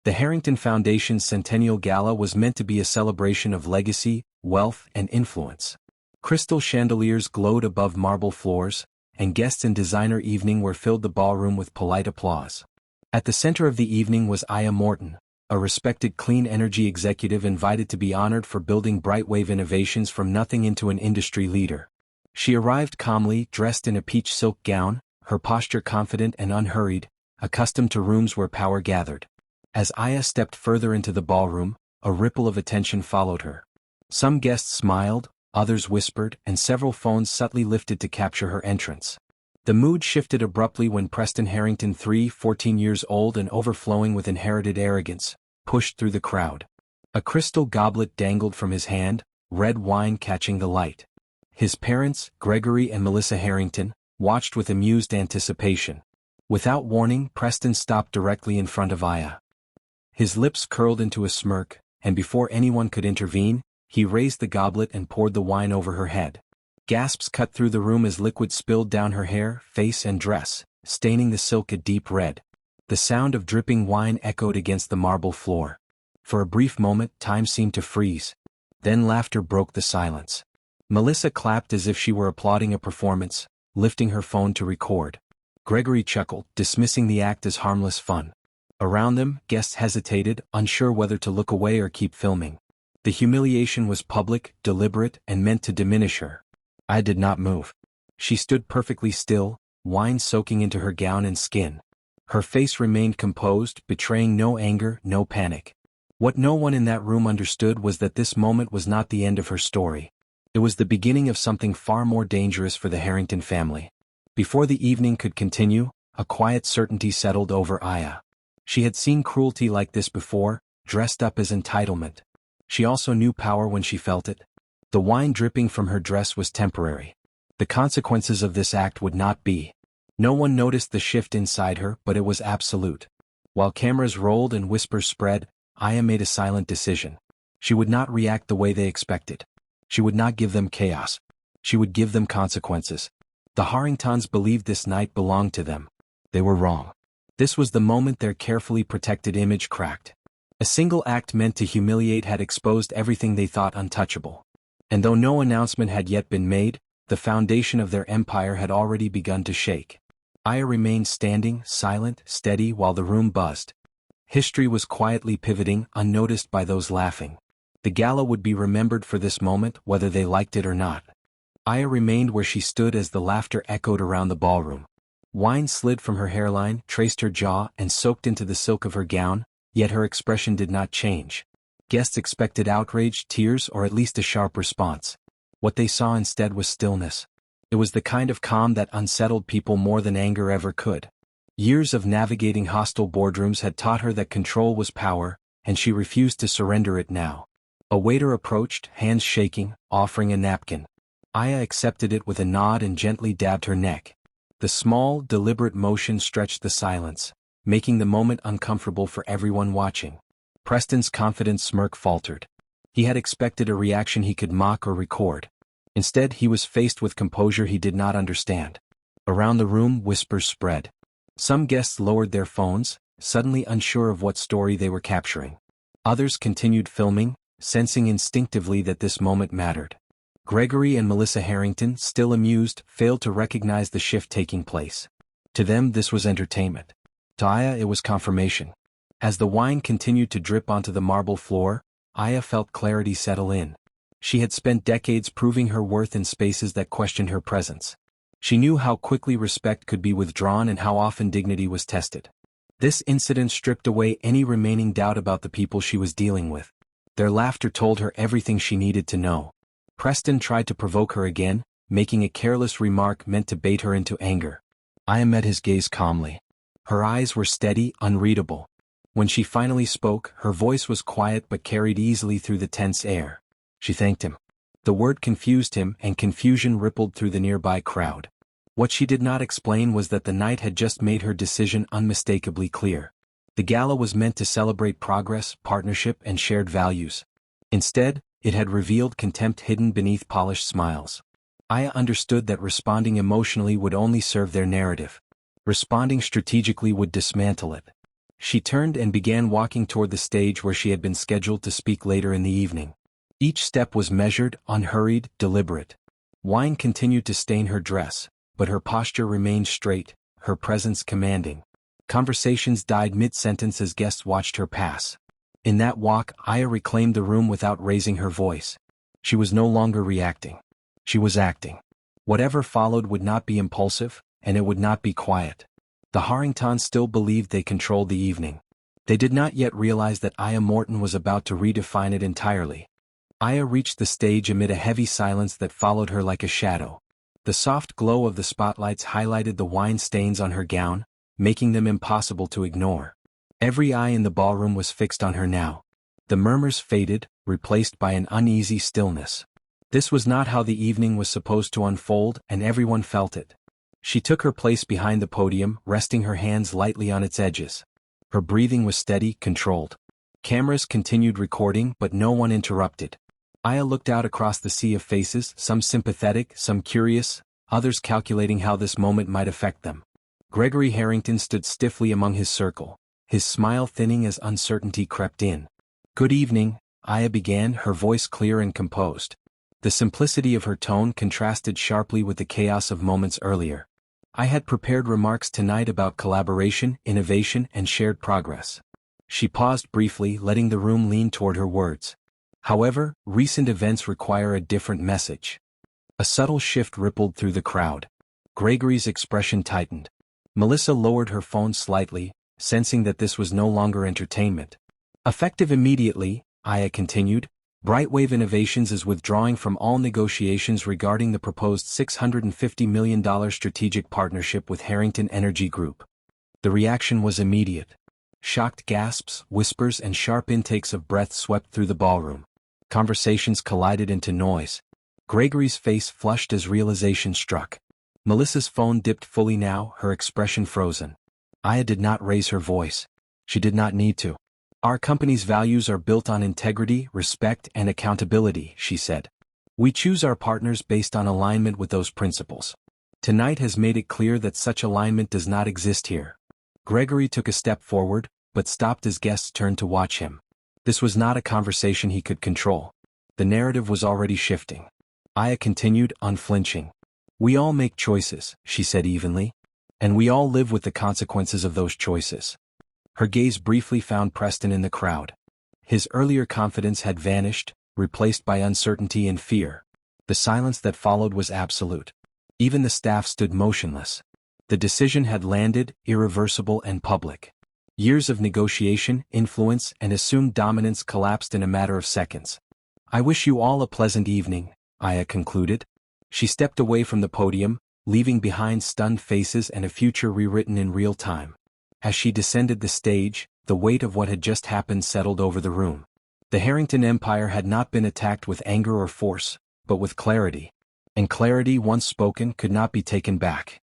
The Harrington Foundation's Centennial Gala was meant to be a celebration of legacy, wealth, and influence. Crystal chandeliers glowed above marble floors, and guests in designer evening wear filled the ballroom with polite applause. At the center of the evening was Aya Morton, a respected clean energy executive invited to be honored for building Brightwave innovations from nothing into an industry leader. She arrived calmly, dressed in a peach silk gown, her posture confident and unhurried, accustomed to rooms where power gathered. As Aya stepped further into the ballroom, a ripple of attention followed her. Some guests smiled, others whispered, and several phones subtly lifted to capture her entrance. The mood shifted abruptly when Preston Harrington III, 14 years old and overflowing with inherited arrogance, pushed through the crowd. A crystal goblet dangled from his hand, red wine catching the light. His parents, Gregory and Melissa Harrington, watched with amused anticipation. Without warning, Preston stopped directly in front of Aya. His lips curled into a smirk, and before anyone could intervene, he raised the goblet and poured the wine over her head. Gasps cut through the room as liquid spilled down her hair, face and dress, staining the silk a deep red. The sound of dripping wine echoed against the marble floor. For a brief moment, time seemed to freeze. Then laughter broke the silence. Melissa clapped as if she were applauding a performance, lifting her phone to record. Gregory chuckled, dismissing the act as harmless fun. Around them, guests hesitated, unsure whether to look away or keep filming. The humiliation was public, deliberate, and meant to diminish her. I did not move. She stood perfectly still, wine soaking into her gown and skin. Her face remained composed, betraying no anger, no panic. What no one in that room understood was that this moment was not the end of her story. It was the beginning of something far more dangerous for the Harrington family. Before the evening could continue, a quiet certainty settled over Aya. She had seen cruelty like this before, dressed up as entitlement. She also knew power when she felt it. The wine dripping from her dress was temporary. The consequences of this act would not be. No one noticed the shift inside her, but it was absolute. While cameras rolled and whispers spread, Aya made a silent decision. She would not react the way they expected. She would not give them chaos. She would give them consequences. The Harringtons believed this night belonged to them. They were wrong. This was the moment their carefully protected image cracked. A single act meant to humiliate had exposed everything they thought untouchable. And though no announcement had yet been made, the foundation of their empire had already begun to shake. Aya remained standing, silent, steady while the room buzzed. History was quietly pivoting, unnoticed by those laughing. The gala would be remembered for this moment, whether they liked it or not. Aya remained where she stood as the laughter echoed around the ballroom. Wine slid from her hairline, traced her jaw, and soaked into the silk of her gown, yet her expression did not change. Guests expected outrage, tears, or at least a sharp response. What they saw instead was stillness. It was the kind of calm that unsettled people more than anger ever could. Years of navigating hostile boardrooms had taught her that control was power, and she refused to surrender it now. A waiter approached, hands shaking, offering a napkin. Aya accepted it with a nod and gently dabbed her neck. The small, deliberate motion stretched the silence, making the moment uncomfortable for everyone watching. Preston's confident smirk faltered. He had expected a reaction he could mock or record. Instead, he was faced with composure he did not understand. Around the room, whispers spread. Some guests lowered their phones, suddenly unsure of what story they were capturing. Others continued filming, sensing instinctively that this moment mattered. Gregory and Melissa Harrington, still amused, failed to recognize the shift taking place. To them, this was entertainment. To Aya, it was confirmation. As the wine continued to drip onto the marble floor, Aya felt clarity settle in. She had spent decades proving her worth in spaces that questioned her presence. She knew how quickly respect could be withdrawn and how often dignity was tested. This incident stripped away any remaining doubt about the people she was dealing with. Their laughter told her everything she needed to know. Preston tried to provoke her again, making a careless remark meant to bait her into anger. Aya met his gaze calmly. Her eyes were steady, unreadable. When she finally spoke, her voice was quiet but carried easily through the tense air. She thanked him. The word confused him, and confusion rippled through the nearby crowd. What she did not explain was that the night had just made her decision unmistakably clear. The gala was meant to celebrate progress, partnership, and shared values. Instead, it had revealed contempt hidden beneath polished smiles. Aya understood that responding emotionally would only serve their narrative. Responding strategically would dismantle it. She turned and began walking toward the stage where she had been scheduled to speak later in the evening. Each step was measured, unhurried, deliberate. Wine continued to stain her dress, but her posture remained straight, her presence commanding. Conversations died mid-sentence as guests watched her pass. In that walk, Aya reclaimed the room without raising her voice. She was no longer reacting. She was acting. Whatever followed would not be impulsive, and it would not be quiet. The Harringtons still believed they controlled the evening. They did not yet realize that Aya Morton was about to redefine it entirely. Aya reached the stage amid a heavy silence that followed her like a shadow. The soft glow of the spotlights highlighted the wine stains on her gown, making them impossible to ignore. Every eye in the ballroom was fixed on her now. The murmurs faded, replaced by an uneasy stillness. This was not how the evening was supposed to unfold, and everyone felt it. She took her place behind the podium, resting her hands lightly on its edges. Her breathing was steady, controlled. Cameras continued recording, but no one interrupted. Aya looked out across the sea of faces, some sympathetic, some curious, others calculating how this moment might affect them. Gregory Harrington stood stiffly among his circle, his smile thinning as uncertainty crept in. "Good evening," Aya began, her voice clear and composed. The simplicity of her tone contrasted sharply with the chaos of moments earlier. "I had prepared remarks tonight about collaboration, innovation, and shared progress." She paused briefly, letting the room lean toward her words. "However, recent events require a different message." A subtle shift rippled through the crowd. Gregory's expression tightened. Melissa lowered her phone slightly, sensing that this was no longer entertainment. "Effective immediately," Aya continued, Brightwave Innovations is withdrawing from all negotiations regarding the proposed $650 million strategic partnership with Harrington Energy Group. The reaction was immediate. Shocked gasps, whispers, and sharp intakes of breath swept through the ballroom. Conversations collided into noise. Gregory's face flushed as realization struck. Melissa's phone dipped fully now, her expression frozen. Aya did not raise her voice. She did not need to. "Our company's values are built on integrity, respect, and accountability," she said. "We choose our partners based on alignment with those principles. Tonight has made it clear that such alignment does not exist here." Gregory took a step forward, but stopped as guests turned to watch him. This was not a conversation he could control. The narrative was already shifting. Aya continued, unflinching. "We all make choices," she said evenly. "And we all live with the consequences of those choices." Her gaze briefly found Preston in the crowd. His earlier confidence had vanished, replaced by uncertainty and fear. The silence that followed was absolute. Even the staff stood motionless. The decision had landed, irreversible and public. Years of negotiation, influence, and assumed dominance collapsed in a matter of seconds. "I wish you all a pleasant evening," Aya concluded. She stepped away from the podium, leaving behind stunned faces and a future rewritten in real time. As she descended the stage, the weight of what had just happened settled over the room. The Harrington Empire had not been attacked with anger or force, but with clarity. And clarity once spoken could not be taken back.